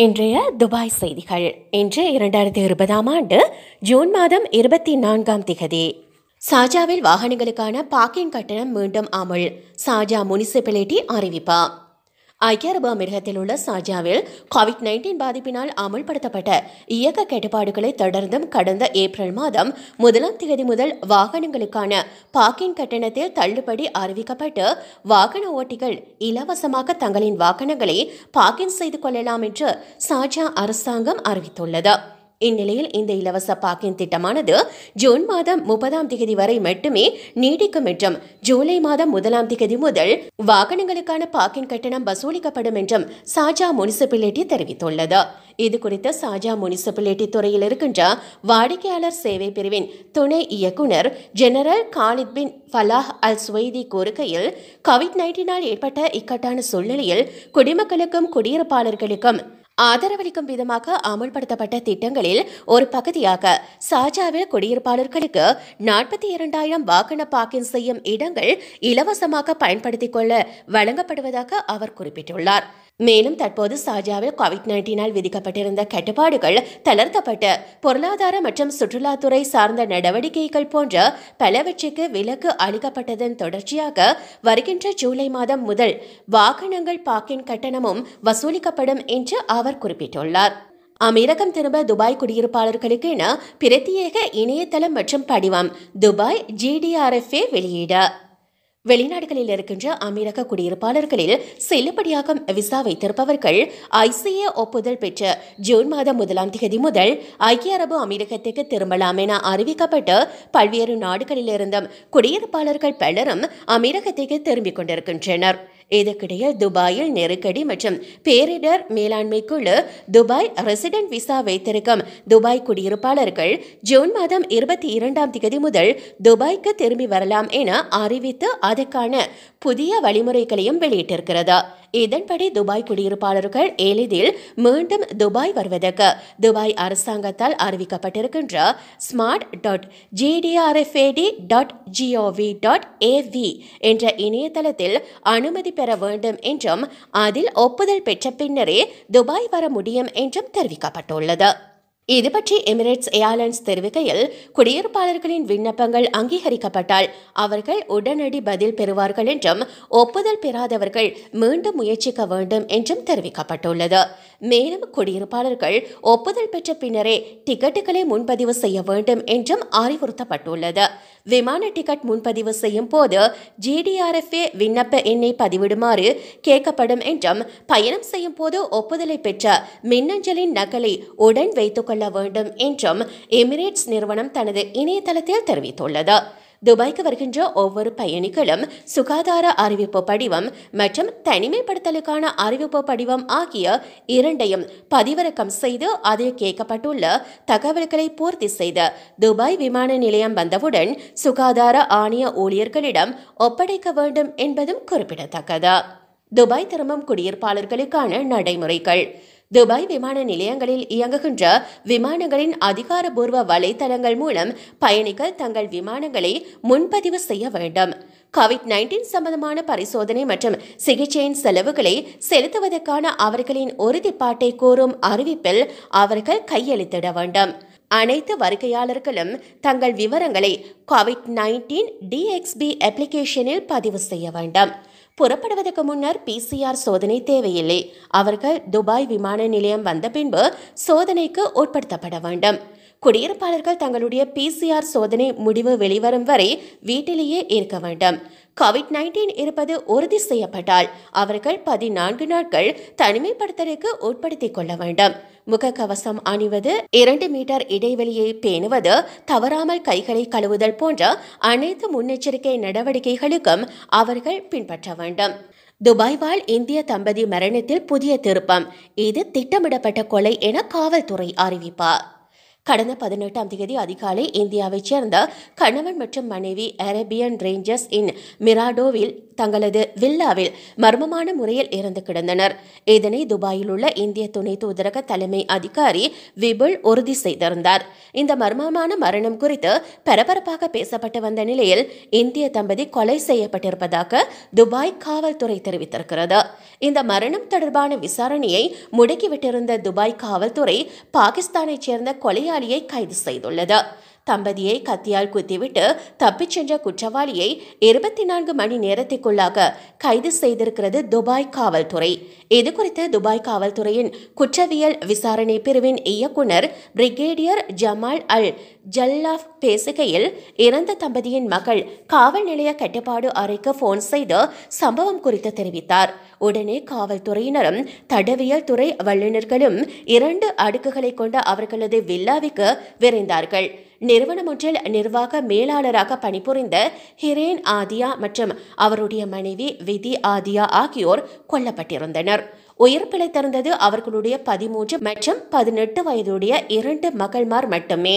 இன்றைய துபாய் செய்திகள். இன்று 2020ஆம் ஆண்டு ஜூன் மாதம் 24ஆம் திகதி. சாஜாவில் வாகனங்களுக்கான பார்க்கிங் கட்டணம் மீண்டும் அமுல். சாஜா முனிசிபாலிட்டி அறிவிப்பு. ஐக்கிய அரபு அமீரகத்தில் உள்ள சாஜாவில் கோவிட்-19 பாதிப்பினால் அமுல்படுத்தப்பட்ட இயக்க கட்டுப்பாடுகளை தொடர்ந்தும் கடந்த ஏப்ரல் மாதம் 1ஆம் தேதி முதல் வாகனங்களுக்கான பார்க்கிங் கட்டணத்தில் தள்ளுபடி அறிவிக்கப்பட்டு வாகன ஓட்டிகள் இலவசமாக தங்களின் வாகனங்களை பார்க்கிங் செய்து கொள்ளலாம் என்று சாஜா அரசாங்கம் அறிவித்துள்ளது. இந்நிலையில் இந்த இலவச பார்க்கிங் திட்டமானது ஜூன் மாதம் 30ஆம் தேதி வரை மட்டுமே நீடிக்கும் என்றும் ஜூலை மாதம் 1ஆம் தேதி முதல் வாகனங்களுக்கான பார்க்கிங் கட்டணம் வசூலிக்கப்படும் என்றும் சாஜா முனிசிபாலிட்டி தெரிவித்துள்ளது. இதுகுறித்து சாஜா முனிசிபாலிட்டி துறையில் இருக்கின்ற வாடிக்கையாளர் சேவை பிரிவின் துணை இயக்குநர் ஜெனரல் காலித் பின் ஃபலாஹ் அல் சுவைதி கூறுகையில், கோவிட்-19 ஏற்பட்ட இக்கட்டான சூழ்நிலையில் குடிமக்களுக்கும் குடியிருப்பாளர்களுக்கும் ஆதரவளிக்கும் விதமாக அமல்படுத்தப்பட்ட திட்டங்களில் ஒரு பகுதியாக சாஜாவில் குடியிருப்பாளர்களுக்கு 42,000 வாகன பார்க்கிங் செய்யும் இடங்கள் இலவசமாக பயன்படுத்திக் கொள்ள வழங்கப்படுவதாக அவர் குறிப்பிட்டுள்ளார். மேலும் தற்போது சாஜாவில் கோவிட்-19 விதிக்கப்பட்டிருந்த கட்டுப்பாடுகள் தளர்த்தப்பட்டு பொருளாதார மற்றும் சுற்றுலாத்துறை சார்ந்த நடவடிக்கைகள் போன்ற பலவற்றுக்கு விலக்கு அளிக்கப்பட்டதன் தொடர்ச்சியாக வருகின்ற ஜூலை மாதம் முதல் வாகனங்கள் பார்க்கிங் கட்டணமும் வசூலிக்கப்படும் என்று அவர் குறிப்பிட்டுள்ளார். அமீரகம் திரும்ப துபாய் குடியிருப்பாளர்களுக்கு என பிரத்யேக இணையதளம் மற்றும் படிவம் துபாய் GDRFA வெளியீடு. வெளிநாடுகளில் இருக்கின்ற அமீரக குடியிருப்பாளர்களில் செல்லுபடியாகும் விசா வைத்திருப்பவர்கள் ICA ஒப்புதல் பெற்று ஜூன் மாதம் 1ஆம் தேதி முதல் ஐக்கிய அரபு அமீரகத்துக்கு திரும்பலாம் என அறிவிக்கப்பட்டு பல்வேறு நாடுகளிலிருந்தும் குடியிருப்பாளர்கள் பலரும் அமீரகத்துக்கு திரும்பிக் கொண்டிருக்கின்றனர். இதற்கிடையே துபாயில் நெருக்கடி மற்றும் பேரிடர் மேலாண்மை குழு துபாய் ரெசிடென்ட் விசா வைத்திருக்கும் துபாய் குடியிருப்பாளர்கள் ஜூன் மாதம் 22ஆம் தேதி முதல் துபாய்க்கு திரும்பி வரலாம் என அறிவித்து அதற்கான புதிய வழிமுறைகளையும் வெளியிட்டிருக்கிறது. இதன்படி துபாய் குடியிருப்பாளர்கள் எளிதில் மீண்டும் துபாய் வருவதற்கு துபாய் அரசாங்கத்தால் அறிவிக்கப்பட்டிருக்கின்ற smart.gdrfad.gov.av என்ற இணையதளத்தில் அனுமதி பெற வேண்டும் என்றும் அதில் ஒப்புதல் பெற்ற பின்னரே துபாய் வர முடியும் என்றும் தெரிவிக்கப்பட்டுள்ளது. இது பற்றி எமிரேட்ஸ் ஏர்லைன்ஸ் தெரிவிக்கையில், குடியிருப்பாளர்களின் விண்ணப்பங்கள் அங்கீகரிக்கப்பட்டால் அவர்கள் உடனடி பதில் பெறுவார்கள் என்றும் ஒப்புதல் பெறாதவர்கள் மீண்டும் முயற்சிக்க வேண்டும் என்றும் தெரிவிக்கப்பட்டுள்ளது. மேலும் குடியிருப்பாளர்கள் ஒப்புதல் பெற்ற பின்னரே டிக்கெட்டுகளை முன்பதிவு செய்ய வேண்டும் என்றும் அறிவுறுத்தப்பட்டுள்ளது. விமான டிக்கெட் முன்பதிவு செய்யும் போது GDRFA விண்ணப்ப எண்ணை பதிவிடுமாறு கேட்கப்படும் என்றும் பயணம் செய்யும் போது ஒப்புதலை பெற்ற மின்னஞ்சலின் நகலை உடன் வைத்துக் கொள்ள வேண்டும் என்றும் எமிரேட்ஸ் நிறுவனம் தனது இணையதளத்தில் தெரிவித்துள்ளது. துபாய்க்கு வருகின்ற ஒவ்வொரு பயணிகளும் சுகாதார அறிவிப்பு படிவம் மற்றும் தனிமைப்படுத்தலுக்கான அறிவிப்பு படிவம் ஆகிய இரண்டையும் பதிவிறக்கம் செய்து அதில் கேட்கப்பட்டுள்ள தகவல்களை பூர்த்தி செய்து துபாய் விமான நிலையம் வந்தவுடன் சுகாதார ஆணைய ஊழியர்களிடம் ஒப்படைக்க வேண்டும் என்பதும் குறிப்பிடத்தக்கது. துபாய் திரும்பும் குடியிருப்பாளர்களுக்கான நடைமுறைகள். துபாய் விமான நிலையங்களில் இயங்குகின்ற விமானங்களின் அதிகாரப்பூர்வ வலைத்தளங்கள் மூலம் பயணிகள் தங்கள் விமானங்களை முன்பதிவு செய்ய வேண்டும். கோவிட்-19 சம்பந்தமான பரிசோதனை மற்றும் சிகிச்சையின் செலவுகளை செலுத்துவதற்கான அவர்களின் உறுதிப்பாட்டை கூறும் அறிவிப்பில் அவர்கள் கையெழுத்திட வேண்டும். அனைத்து வருகையாளர்களும் தங்கள் விவரங்களை கோவிட்-19 DXB அப்ளிகேஷனில் பதிவு செய்ய வேண்டும். புறப்படுவதற்கு முன்னர் PCR சோதனை தேவையில்லை. அவர்கள் துபாய் விமான நிலையம் வந்த பின்பு சோதனைக்கு உட்படுத்தப்பட வேண்டும். குடியிருப்பாளர்கள் தங்களுடைய PCR சோதனை முடிவு வெளிவரும் வரை வீட்டிலேயே இருக்க வேண்டும். கோவிட்-19 இருப்பது உறுதி செய்யப்பட்டால் அவர்கள் 14 நாட்கள் தனிமைப்படுத்தலுக்கு உட்படுத்திக் கொள்ள வேண்டும். முகக்கவசம் அணிவது, 2 மீட்டர் இடைவெளியை பேணுவது, தவறாமல் கைகளை கழுவுதல் போன்ற அனைத்து முன்னெச்சரிக்கை நடவடிக்கைகளுக்கும் அவர்கள் பின்பற்ற வேண்டும். துபாய் வாழ் இந்திய தம்பதி மரணத்தில் புதிய திருப்பம். இது திட்டமிடப்பட்ட கொலை என காவல்துறை அறிவிப்பு. கடந்த 18ஆம் தேதி அதிகாலை இந்தியாவைச் சேர்ந்த கணவன் மற்றும் மனைவி அரேபியன் ரேஞ்சர்ஸ் இன் மிராடோவில் தங்களது வில்லாவில் மர்மமான முறையில் இறந்து கிடந்தனர். இதனை துபாயில் உள்ள இந்திய துணை தூதரக தலைமை அதிகாரி விபுல் உறுதி செய்திருந்தார். இந்த மர்மமான மரணம் குறித்து பரபரப்பாக பேசப்பட்டு வந்த நிலையில் இந்திய தம்பதி கொலை செய்யப்பட்டிருப்பதாக துபாய் காவல்துறை தெரிவித்திருக்கிறது. இந்த மரணம் தொடர்பான விசாரணையை முடக்கிவிட்டிருந்த துபாய் காவல்துறை பாகிஸ்தானைச் சேர்ந்த கொலையாளியை கைது செய்துள்ளது. தம்பதியை கத்தியால் குத்திவிட்டு தப்பிச் சென்ற குற்றவாளியை 24 மணி நேரத்திற்குள்ளாக கைது செய்திருக்கிறது துபாய் காவல்துறை. இதுகுறித்து துபாய் காவல்துறையின் குற்றவியல் விசாரணை பிரிவின் இயக்குனர் பிரிகேடியர் ஜமால் அல் ஜல்லாஃப் பேசுகையில், இறந்த தம்பதியின் மகள் காவல் நிலைய கட்டுப்பாடு அறைக்கு போன் செய்து சம்பவம் குறித்து தெரிவித்தார். உடனே காவல்துறையினரும் தடவியல் துறை வல்லுநர்களும் 2 அடுக்குகளை கொண்ட அவர்களது வில்லாவிற்கு விரைந்தார்கள். நிறுவனம் ஒன்றில் நிர்வாக மேலாளராக பணிபுரிந்த ஹிரேன் ஆதியா மற்றும் அவருடைய மனைவி விதி ஆதியா ஆகியோர் கொல்லப்பட்டிருந்தனர். உயிர் பிழைத்திருந்தது அவர்களுடைய 13 மற்றும் 18 வயதுடைய 2 மகள்மார் மட்டுமே.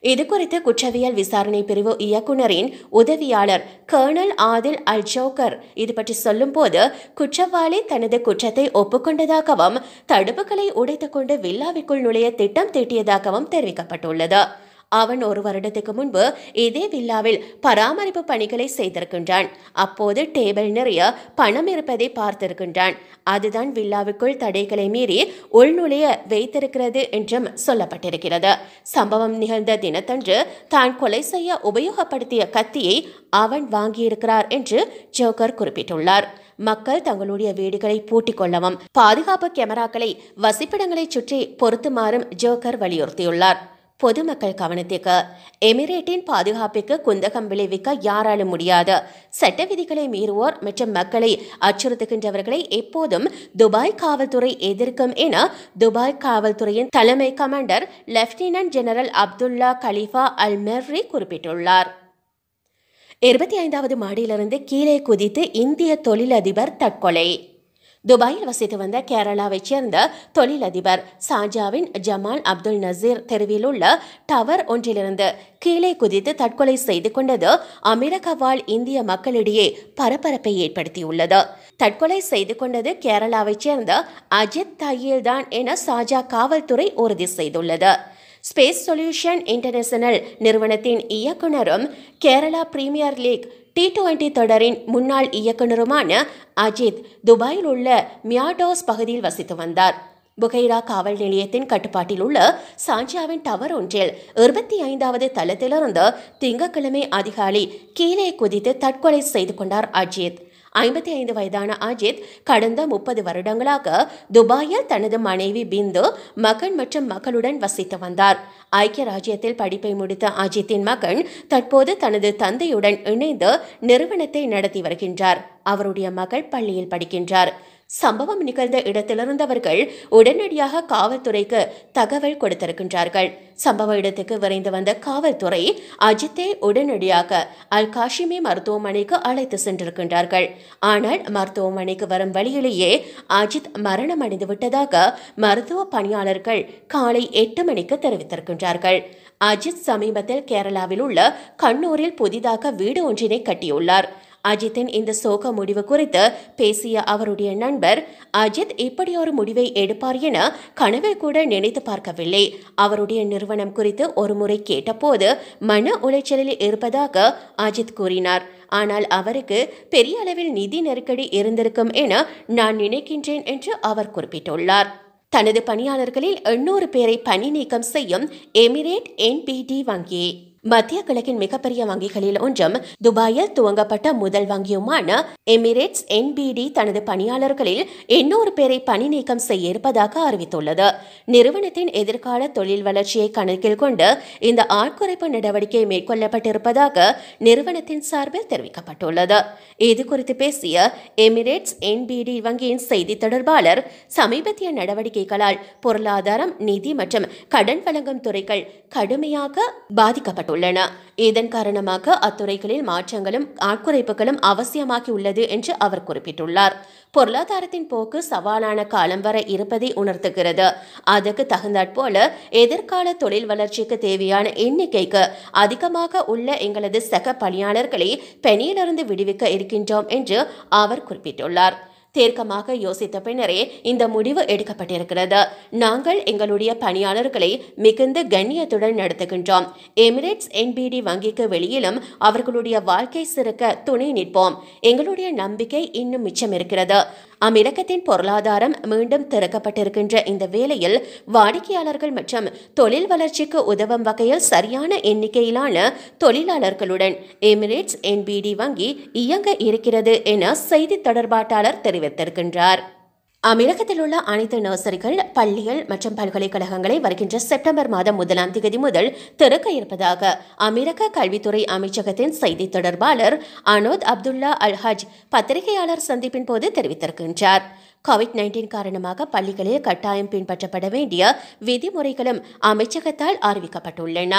இதுகுறித்து குற்றவியல் விசாரணை பிரிவு இயக்குனரின் உதவியாளர் கர்னல் ஆதில் அல் ஜோக்கர் இது பற்றி சொல்லும் போது, குற்றவாளி தனது குற்றத்தை ஒப்புக்கொண்டதாகவும் தடுப்புகளை உடைத்துக் கொண்டு வில்லாவிற்குள் நுழைய திட்டம் தீட்டியதாகவும் தெரிவிக்கப்பட்டுள்ளது. அவன் 1 வருடத்துக்கு முன்பு இதே வில்லாவில் பராமரிப்பு பணிகளை செய்திருக்கின்றான். அப்போது டேபிள் நிறைய பணம் இருப்பதை பார்த்திருக்கின்றான். அதுதான் வில்லாவுக்குள் தடைகளை மீறி உள்நுழைய வைத்திருக்கிறது என்றும் சொல்லப்பட்டிருக்கிறது. சம்பவம் நிகழ்ந்த தினத்தன்று தான் கொலை செய்ய உபயோகப்படுத்திய கத்தியை அவன் வாங்கியிருக்கிறார் என்று ஜோக்கர் குறிப்பிட்டுள்ளார். மக்கள் தங்களுடைய வீடுகளை பூட்டிக் கொள்ளவும் பாதுகாப்பு கேமராக்களை வசிப்பிடங்களை சுற்றி பொருத்துமாறும் ஜோக்கர் வலியுறுத்தியுள்ளார். பொதுமக்கள் கவனத்திற்கு, எமிரேட்டின் பாதுகாப்புக்கு குந்தகம் விளைவிக்க யாராலும் முடியாது. சட்ட விதிகளை மீறுவோர் மற்றும் மக்களை அச்சுறுத்துகின்றவர்களை எப்போதும் துபாய் காவல்துறை எதிர்க்கும் என துபாய் காவல்துறையின் தலைமை commander lieutenant general Abdullah Khalifa Al Merri குறிப்பிட்டுள்ளார். 25வது மாடியிலிருந்து கீழே குதித்து இந்திய தொழிலதிபர் தற்கொலை. துபாயில் வசித்து வந்த கேரளாவைச் சேர்ந்த தொழிலதிபர் சாஜாவின் ஜமால் அப்துல் நசீர் தெருவில் உள்ள டவர் ஒன்றிலிருந்து கீழே குதித்து தற்கொலை செய்து கொண்டது அமெரிக்க வாழ் இந்திய மக்களிடையே பரபரப்பை ஏற்படுத்தியுள்ளது. தற்கொலை செய்து கொண்டது கேரளாவைச் சேர்ந்த அஜித் தையில் தான் என சாஜா காவல்துறை உறுதி செய்துள்ளது. ஸ்பேஸ் சொல்யூஷன் இன்டர்நேஷனல் நிறுவனத்தின் இயக்குனரும் கேரளா பிரீமியர் லீக் T20 தொடரின் முன்னாள் இயக்குனருமான அஜித் துபாயில் உள்ள மியாடோஸ் பகுதியில் வசித்து வந்தார். புகைரா காவல் நிலையத்தின் கட்டுப்பாட்டில் உள்ள சாஞ்சாவின் டவர் ஒன்றில் 25வது தளத்திலிருந்து திங்கட்கிழமை அதிகாலை கீழே குதித்து தற்கொலை செய்து கொண்டார் அஜித். 55 வயதான அஜித் கடந்த 30 வருடங்களாக துபாயில் தனது மனைவி பிந்து, மகன் மற்றும் மகளுடன் வசித்து வந்தார். ஐக்கிய ராஜ்யத்தில் படிப்பை முடித்த அஜித்தின் மகன் தற்போது தனது தந்தையுடன் இணைந்து நிறுவனத்தை நடத்தி வருகின்றார். அவருடைய மகள் பள்ளியில் படிக்கின்றார். சம்பவம் நிகழ்ந்த இடத்திலிருந்தவர்கள் உடனடியாக காவல்துறைக்கு தகவல் கொடுத்திருக்கின்றார்கள். சம்பவ இடத்துக்கு விரைந்து வந்த காவல்துறை அஜித்தை உடனடியாக அல் காஷிமி மருத்துவமனைக்கு அழைத்து சென்றிருக்கின்றார்கள். ஆனால் மருத்துவமனைக்கு வரும் வழியிலேயே அஜித் மரணம் அடைந்து விட்டதாக மருத்துவ பணியாளர்கள் காலை 8 மணிக்கு தெரிவித்திருக்கின்றார்கள். அஜித் சமீபத்தில் கேரளாவில் உள்ள கண்ணூரில் புதிதாக வீடு ஒன்றினை கட்டியுள்ளார். அஜித்தின் இந்த சோக முடிவு குறித்து பேசிய அவருடைய நண்பர், அஜித் இப்படி ஒரு முடிவை எடுப்பார் என கனவில் கூட நினைத்து பார்க்கவில்லை. அவருடைய நிறுவனம் குறித்து ஒரு முறை கேட்டபோது மன உளைச்சலில் இருப்பதாக அஜித் கூறினார். ஆனால் அவருக்கு பெரிய அளவில் நிதி நெருக்கடி இருந்திருக்கும் என நான் நினைக்கின்றேன் என்று அவர் குறிப்பிட்டுள்ளார். தனது பணியாளர்களில் 800 பேரை பணி நீக்கம் செய்யும் எமிரேட் NBD வங்கி. மத்திய கிழக்கின் மிகப்பெரிய வங்கிகளில் ஒன்றும் துபாயில் துவங்கப்பட்ட முதல் வங்கியுமான எமிரேட்ஸ் NBD தனது பணியாளர்களில் 800 பேரை பணி நீக்கம் செய்ய இருப்பதாக அறிவித்துள்ளது. நிறுவனத்தின் எதிர்கால தொழில் வளர்ச்சியை கணக்கில் கொண்டு இந்த ஆட்குறைப்பு நடவடிக்கை மேற்கொள்ளப்பட்டிருப்பதாக நிறுவனத்தின் சார்பில் தெரிவிக்கப்பட்டுள்ளது. இது குறித்து பேசிய எமிரேட்ஸ் NBD வங்கியின் செய்தி தொடர்பாளர், சமீபத்திய நடவடிக்கைகளால் பொருளாதாரம், நிதி மற்றும் கடன் வழங்கும் துறைகள் கடுமையாக பாதிக்கப்பட்டுள்ளது. விதிக்கப்பட்டுள்ளன. இதன் காரணமாக அத்துறைகளில் மாற்றங்களும் ஆட்குறைப்புகளும் அவசியமாகியுள்ளது என்று அவர் குறிப்பிட்டுள்ளார். பொருளாதாரத்தின் போக்கு சவாலான காலம் வர இருப்பதை உணர்த்துகிறது. அதற்கு தகுந்தாற்போல எதிர்கால தொழில் வளர்ச்சிக்கு தேவையான எண்ணிக்கைக்கு அதிகமாக உள்ள எங்களது சக பணியாளர்களை பணியிலிருந்து விடுவிக்க இருக்கின்றோம் என்று அவர் குறிப்பிட்டுள்ளார். தீர்க்கமாக யோசித்த பின்னரே இந்த முடிவு எடுக்கப்பட்டிருக்கிறது. நாங்கள் எங்களுடைய பணியாளர்களை மிகுந்த கண்ணியத்துடன் நடத்துகின்றோம். எமிரேட்ஸ் என்பிடி வங்கிக்கு வெளியிலும் அவர்களுடைய வாழ்க்கை சிறக்க துணை நிற்போம். எங்களுடைய நம்பிக்கை இன்னும் மிச்சம் இருக்கிறது. அமிரகத்தின் பொருளாதாரம் மீண்டும் திறக்கப்பட்டிருக்கின்ற இந்த வேளையில் வாடிக்கையாளர்கள் மற்றும் தொழில் வளர்ச்சிக்கு உதவும் வகையில் சரியான எண்ணிக்கையிலான தொழிலாளர்களுடன் எமிரேட்ஸ் என்பிடி வங்கி இயங்க இருக்கிறது என செய்தி தொடர்பாட்டாளர் தெரிவித்திருக்கின்றார். அமிரகத்தில் உள்ள அனைத்து நர்சரிகள், பள்ளிகள் மற்றும் பல்கலைக்கழகங்களை வருகின்ற செப்டம்பர் மாதம் 1ஆம் தேதி முதல் திறக்க இருப்பதாக அமிரக கல்வித்துறை அமைச்சகத்தின் செய்தி தொடர்பாளர் அனோத் அப்துல்லா அல்-ஹஜ் பத்திரிகையாளர் சந்திப்பின் போது தெரிவித்திருக்கின்றார். COVID-19 காரணமாக பள்ளிகளில் கட்டாயம் பின்பற்றப்பட வேண்டிய விதிமுறைகளும் அமைச்சகத்தால் அறிவிக்கப்பட்டுள்ளன.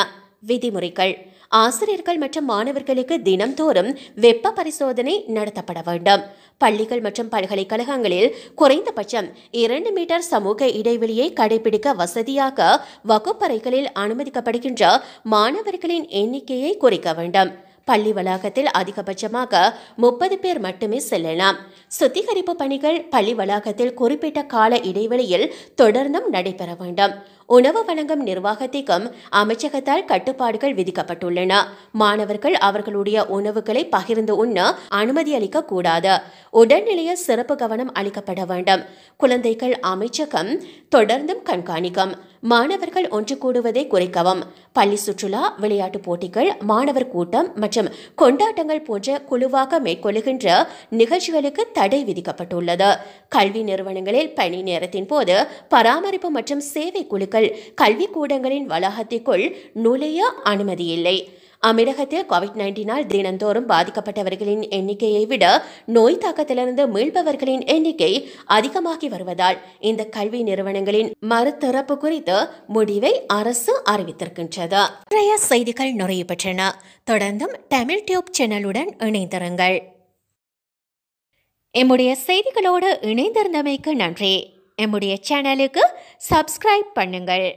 விதிமுறைகள்: ஆசிரியர்கள் மற்றும் மாணவர்களுக்கு தினம்தோறும் வெப்ப பரிசோதனை நடத்தப்பட வேண்டும். பள்ளிகள் மற்றும் பல்கலைக்கழகங்களில் குறைந்தபட்சம் 2 மீட்டர் சமூக இடைவெளியை கடைபிடிக்க வசதியாக வகுப்பறைகளில் அனுமதிக்கப்படுகின்ற மாணவர்களின் எண்ணிக்கையை குறைக்க வேண்டும். பள்ளி வளாகத்தில் அதிகபட்சமாக 30 பேர் மட்டுமே செல்லலாம். சுத்திகரிப்பு பணிகள் பள்ளி வளாகத்தில் குறிப்பிட்ட கால இடைவெளியில் தொடர்ந்தும் நடைபெற வேண்டும். உணவு வழங்கும் நிர்வாகத்திற்கும் அமைச்சகத்தால் கட்டுப்பாடுகள் விதிக்கப்பட்டுள்ளன. மாணவர்கள் அவர்களுடைய உணவுகளை பகிர்ந்து உண்ண அனுமதி அளிக்க கூடாது. உடல்நிலையில் சிறப்பு கவனம் அளிக்கப்பட வேண்டும். குழந்தைகள் அமைச்சகம் தொடர்ந்தும் கண்காணிக்கும். மாணவர்கள் ஒன்று கூடுவதை குறைக்கவும். பள்ளி சுற்றுலா, விளையாட்டுப் போட்டிகள், மாணவர் கூட்டம் மற்றும் கொண்டாட்டங்கள் போன்ற குழுவாக மேற்கொள்ளுகின்ற நிகழ்ச்சிகளுக்கு தடை விதிக்கப்பட்டுள்ளது. கல்வி நிறுவனங்களில் பணி நேரத்தின் போது பராமரிப்பு மற்றும் சேவை குழுக்கள் கல்விக்கூடங்களின் வளாகத்திற்குள் நுழைய அனுமதி இல்லை. அமிரகத்தில் COVID-19 தினந்தோறும் பாதிக்கப்பட்டவர்களின் எண்ணிக்கையை விட நோய் தாக்கத்திலிருந்து மீள்பவர்களின் எண்ணிக்கை அதிகமாகி வருவதால் இந்த கல்வி நிறுவனங்களின் மறுதரப்பு குறித்து முடிவை அரசு அறிவித்திருக்கின்றது. நிறைய செய்திகள் நிறைவு பெற்றன. தொடர்ந்தும் தமிழ் டியூப் சேனலுடன் இணைந்திருங்கள். எம்முடைய செய்திகளோடு இணைந்திருந்தமைக்கு நன்றி. எம்முடைய சேனலுக்கு சப்ஸ்கிரைப் பண்ணுங்கள்.